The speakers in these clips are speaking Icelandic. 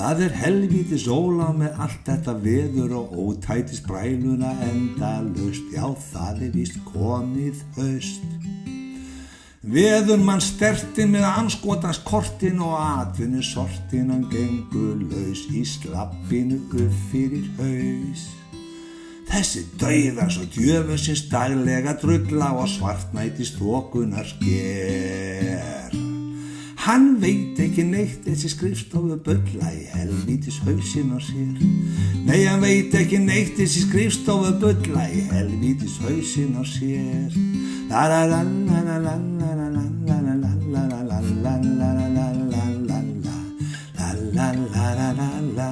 Það helvítis óla með allt þetta veður og ótætis bræluna endalaust, já það víst komið haust. Veður mann sterti með anskotans kortin og atvinnu sortin, hann gengur laus í slappinu upp fyrir haus. Þessi dauðans og djöfusins daglega drulla og svartnætis þokunar sker. Hann veit ekki neitt þessi skrifstofu bulla í helvítis hausinn á sér. Nei, hann veit ekki neitt þessi skrifstofu bulla í helvítis hausinn á sér. La la la la la la la la la la la la la la la la la la la.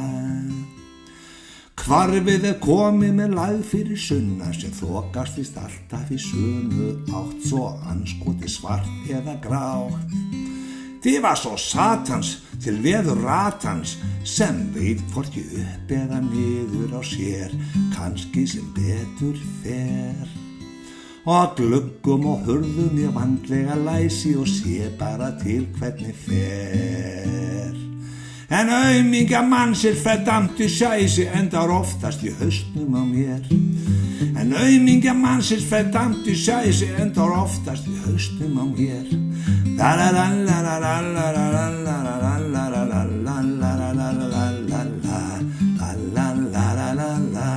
Hvarfið komið með lægð fyrir sunna sem þokast víst alltaf í sömu átt, svo anskoti svart eða grátt. Þið var svo satans til veður ratans sem veit hvorki upp eða niður á sér, kannski sem betur fer. Og gluggum og hurðum ég vandlega læsi og sé bara til hvernig fer. En aumingja mannsir fedamti sæsi endar oftast í haustnum á mér. En aumingja mannsir fedamti sæsi endar oftast í haustnum á mér. La la la la la la la la la la la la la la la la la la la.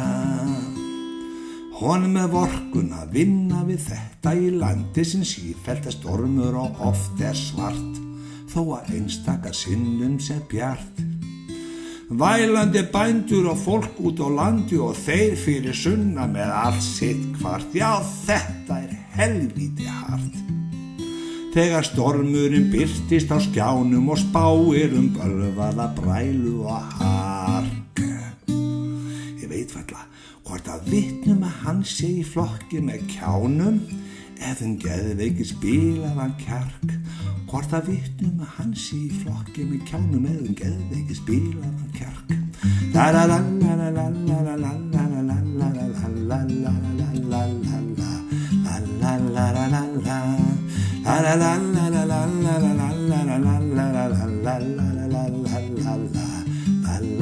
Honum vorkunn að vinna við þetta í landi sem sífellt stormur og oft svart, þó að einstaka sinnum sé bjart. Vælandi bændur og fólk út á landi og þeir fyrir sunna með allt sitt kvart, já þetta helvíti hart. Þegar stormurinn birtist á skjánum og spáir bölvaða brælu og hark. Ég veit varla hvort að vitnum að hann sé í flokki með kjánum, ef geðveiki spilaðan kjark. Hvort að vitnum að hann sé í flokki með kjánum, ef geðveiki spilaðan kjark. La la la la la la la la la la la la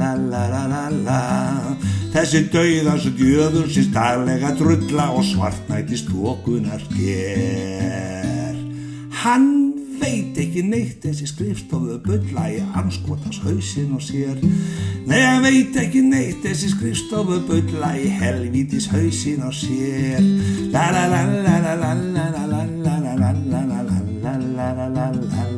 la la la la la. Þessi dauðans og djöfulsins daglega drulla og svartnætis þokunar sker. Hann veit ekki neitt þessi skrifstofu bulla í anskotans hausinn á sér. Nei, hann veit ekki neitt þessi skrifstofu bulla í helvítis hausinn á sér. La la la la la la la la la la la la la la la la la.